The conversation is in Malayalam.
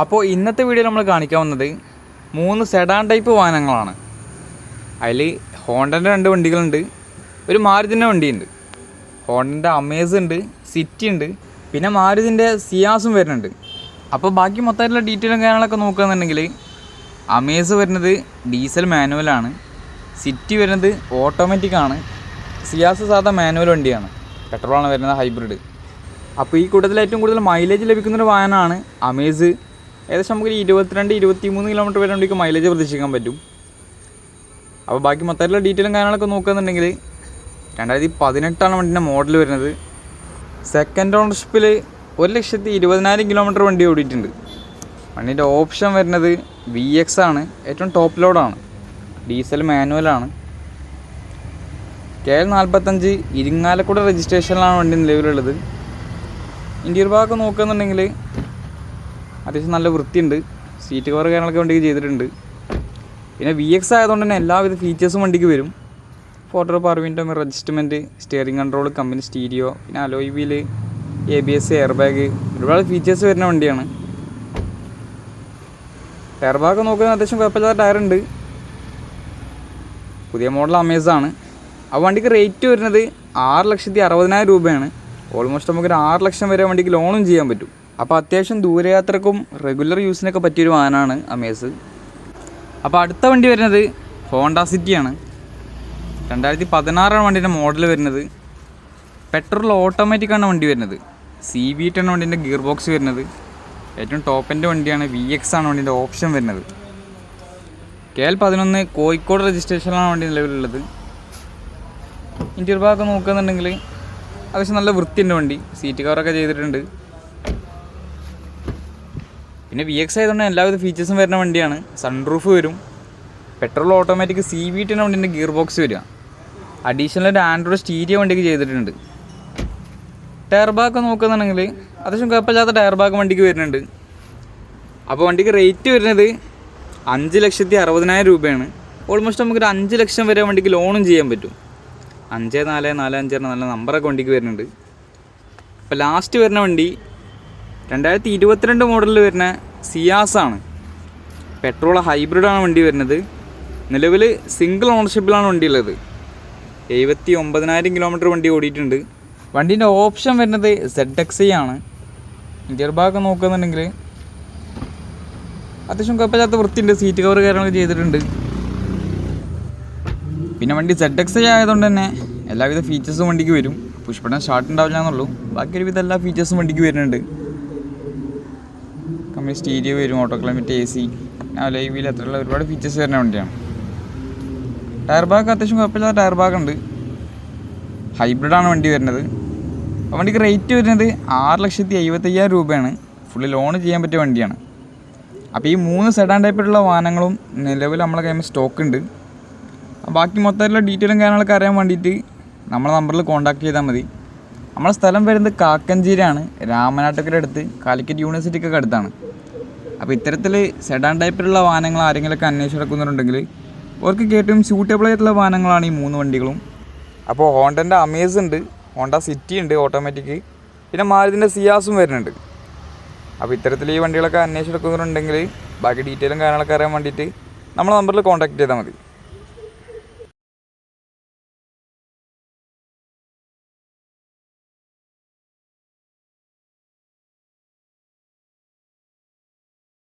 അപ്പോൾ ഇന്നത്തെ വീഡിയോ നമ്മൾ കാണിക്കാൻ വന്നത് 3 സെഡാൻ ടൈപ്പ് വാഹനങ്ങളാണ്. അതിൽ ഹോണ്ടൻ്റെ 2 വണ്ടികളുണ്ട്, ഒരു മാരുതിൻ്റെ വണ്ടിയുണ്ട്. ഹോണ്ടൻ്റെ അമേസ് ഉണ്ട്, സിറ്റി ഉണ്ട്, പിന്നെ മാരുതിൻ്റെ സിയാസും വരുന്നുണ്ട്. അപ്പോൾ ബാക്കി മൊത്തമായിട്ടുള്ള ഡീറ്റെയിലും കാര്യങ്ങളൊക്കെ നോക്കുകയാണെന്നുണ്ടെങ്കിൽ അമേസ് വരുന്നത് ഡീസൽ മാനുവലാണ്, സിറ്റി വരുന്നത് ഓട്ടോമാറ്റിക്കാണ്, സിയാസ് സാധാ മാനുവൽ വണ്ടിയാണ്, പെട്രോളാണ് വരുന്നത്, ഹൈബ്രിഡ്. അപ്പോൾ ഈ കൂട്ടത്തിൽ ഏറ്റവും കൂടുതൽ മൈലേജ് ലഭിക്കുന്നൊരു വാഹനമാണ് അമേസ്. ഏകദേശം നമുക്ക് 22-23 കിലോമീറ്റർ വരെ വണ്ടിക്ക് മൈലേജ് പ്രതീക്ഷിക്കാൻ പറ്റും. അപ്പോൾ ബാക്കി മൊത്തമായിട്ടുള്ള ഡീറ്റെയിലും കാര്യങ്ങളൊക്കെ നോക്കുകയാണെന്നുണ്ടെങ്കിൽ 2018 വണ്ടീൻ്റെ മോഡൽ വരുന്നത്. സെക്കൻഡ് ഓണർഷിപ്പിൽ 1,20,000 കിലോമീറ്റർ വണ്ടി ഓടിയിട്ടുണ്ട്. വണ്ടീൻ്റെ ഓപ്ഷൻ വരുന്നത് VX ആണ്, ഏറ്റവും ടോപ്പ് ലോഡാണ്, ഡീസൽ മാനുവലാണ്. KL 45 ഇരിങ്ങാലക്കുട രജിസ്ട്രേഷനിലാണ് വണ്ടി നിലവിലുള്ളത്. ഇൻറ്റീരിയർ ഭാഗമൊക്കെ നോക്കുകയെന്നുണ്ടെങ്കിൽ അത്യാവശ്യം നല്ല വൃത്തിയുണ്ട്, സീറ്റ് കവർ കാര്യങ്ങളൊക്കെ വണ്ടിക്ക് ചെയ്തിട്ടുണ്ട്. പിന്നെ VX ആയതുകൊണ്ട് തന്നെ എല്ലാവിധ ഫീച്ചേഴ്സും വണ്ടിക്ക് വരും. Photo power window, mirror adjustment, steering control, company stereo, പിന്നെ alloy wheel, ABS, air bag, ഒരുപാട് ഫീച്ചേഴ്സ് വരുന്ന വണ്ടിയാണ്. ടയർ ഭാഗമൊക്കെ നോക്കുന്നത് അത്യാവശ്യം കുഴപ്പമില്ലാത്ത ടയറുണ്ട്. പുതിയ മോഡൽ അമേസാണ്. ആ വണ്ടിക്ക് റേറ്റ് വരുന്നത് 6,60,000 രൂപയാണ്. ഓൾമോസ്റ്റ് നമുക്കൊരു 6 ലക്ഷം വരെ വണ്ടിക്ക് ലോണും ചെയ്യാൻ പറ്റും. അപ്പോൾ അത്യാവശ്യം ദൂരയാത്രക്കും റെഗുലർ യൂസിനൊക്കെ പറ്റിയൊരു വാഹനമാണ് അമേസ്. അപ്പോൾ അടുത്ത വണ്ടി വരുന്നത് ഹോണ്ട സിറ്റിയാണ്. 2016 വണ്ടീൻ്റെ മോഡൽ വരുന്നത്. പെട്രോൾ ഓട്ടോമാറ്റിക്കാണ് വണ്ടി വരുന്നത്. CVT ആണ് വണ്ടീൻ്റെ ഗിയർ ബോക്സ് വരുന്നത്. ഏറ്റവും ടോപ്പിൻ്റെ വണ്ടിയാണ്. VX ആണ് വണ്ടീൻ്റെ ഓപ്ഷൻ വരുന്നത്. KL 11 കോഴിക്കോട് രജിസ്ട്രേഷനിലാണ് വണ്ടി നിലവിലുള്ളത്. ഇൻറ്റീരിയർ ഭാഗമൊക്കെ നോക്കുകയെന്നുണ്ടെങ്കിൽ അത്യാവശ്യം നല്ല വൃത്തിയുണ്ട് വണ്ടി, സീറ്റ് കവറൊക്കെ ചെയ്തിട്ടുണ്ട്. പിന്നെ VX ആയതുകൊണ്ട് എല്ലാവിധ ഫീച്ചേഴ്സും വരുന്ന വണ്ടിയാണ്. സൺറൂഫ് വരും, പെട്രോൾ ഓട്ടോമാറ്റിക് CVT ആണ് വണ്ടീൻ്റെ ഗിയർ ബോക്സ് വരിക. അഡീഷണൽ ഒരു ആൻഡ്രോയിഡ് സ്റ്റീരിയോ വണ്ടിക്ക് ചെയ്തിട്ടുണ്ട്. ടയർ ബാഗ് നോക്കുകയെന്നുണ്ടെങ്കിൽ അത്യാവശ്യം കുഴപ്പമില്ലാത്ത ടയർ ബാഗ് വണ്ടിക്ക് വരുന്നുണ്ട്. അപ്പോൾ വണ്ടിക്ക് റേറ്റ് വരുന്നത് 5,60,000 രൂപയാണ്. ഓൾമോസ്റ്റ് നമുക്കൊരു 5 ലക്ഷം വരെ വണ്ടിക്ക് ലോണും ചെയ്യാൻ പറ്റും. 5445 നല്ല നമ്പറൊക്കെ വണ്ടിക്ക് വരുന്നുണ്ട്. അപ്പോൾ ലാസ്റ്റ് വരുന്ന വണ്ടി 2022 മോഡലിൽ വരുന്ന സിയാസാണ്. പെട്രോൾ ഹൈബ്രിഡാണ് വണ്ടി വരുന്നത്. നിലവിൽ സിംഗിൾ ഓണർഷിപ്പിലാണ് വണ്ടി ഉള്ളത്. 79,000 കിലോമീറ്റർ വണ്ടി ഓടിയിട്ടുണ്ട്. വണ്ടീൻ്റെ ഓപ്ഷൻ വരുന്നത് ZXi ആണ്. ഇൻറ്റീരിയർ ഭാഗം നോക്കുകയെന്നുണ്ടെങ്കിൽ അത്യാവശ്യം കുഴപ്പമില്ലാത്ത വൃത്തിയുണ്ട്, സീറ്റ് കവർ കാര്യങ്ങളൊക്കെ ചെയ്തിട്ടുണ്ട്. പിന്നെ വണ്ടി ZXi ആയതുകൊണ്ട് തന്നെ എല്ലാവിധ ഫീച്ചേഴ്സും വണ്ടിക്ക് വരും. പുഷ്പടം സ്റ്റാർട്ട് ഉണ്ടാവില്ല എന്നുള്ളൂ, ബാക്കി ഒരുവിധ എല്ലാ ഫീച്ചേഴ്സും വണ്ടിക്ക് വരുന്നുണ്ട്. കമ്പനി സ്റ്റീരിയോ വരും, auto climate, AC, alloy wheel, അത്രയുള്ള ഒരുപാട് ഫീച്ചേഴ്സ് വരുന്ന വണ്ടിയാണ്. ടയർ ബാഗ് അത്യാവശ്യം കുഴപ്പമില്ലാത്ത ടയർ ബാഗുണ്ട്. ഹൈബ്രിഡാണ് വണ്ടി വരുന്നത്. അപ്പോൾ വണ്ടിക്ക് റേറ്റ് വരുന്നത് 6,70,000 രൂപയാണ്. ഫുള്ള് ലോൺ ചെയ്യാൻ പറ്റിയ വണ്ടിയാണ്. അപ്പോൾ ഈ 3 സെഡാൻ ടൈപ്പിലുള്ള വാഹനങ്ങളും നിലവിൽ നമ്മളെ കയ്യിൽ സ്റ്റോക്ക് ഉണ്ട്. ബാക്കി മൊത്തത്തിലുള്ള ഡീറ്റെയിലും കാര്യങ്ങളൊക്കെ അറിയാൻ വേണ്ടിയിട്ട് നമ്മളെ നമ്പറിൽ കോൺടാക്ട് ചെയ്താൽ മതി. നമ്മളെ സ്ഥലം വരുന്നത് കാക്കഞ്ചേരിയാണ്, രാമനാട്ടുകര അടുത്ത്, കാലിക്കറ്റ് യൂണിവേഴ്സിറ്റിക്കൊക്കെ അടുത്താണ്. അപ്പോൾ ഇത്തരത്തിൽ സെഡാൻ ടൈപ്പിലുള്ള വാഹനങ്ങൾ ആരെങ്കിലുമൊക്കെ അന്വേഷിച്ചെടുക്കുന്നുണ്ടെങ്കിൽ അവർക്ക് ഏറ്റവും സ്യൂട്ടബിൾ ആയിട്ടുള്ള വാഹനങ്ങളാണ് ഈ 3 വണ്ടികളും. അപ്പോൾ ഹോണ്ടൻ്റെ അമേസ് ഉണ്ട്, ഹോണ്ട സിറ്റി ഉണ്ട് ഓട്ടോമാറ്റിക്, പിന്നെ മാരുതിൻ്റെ സിയാസും വരുന്നുണ്ട്. അപ്പോൾ ഇത്തരത്തിൽ ഈ വണ്ടികളൊക്കെ അന്വേഷിച്ചെടുക്കുന്നുണ്ടെങ്കിൽ ബാക്കി ഡീറ്റെയിലും കാര്യങ്ങളൊക്കെ അറിയാൻ വേണ്ടിയിട്ട് നമ്മളെ നമ്പറിൽ കോൺടാക്ട് ചെയ്താൽ മതി.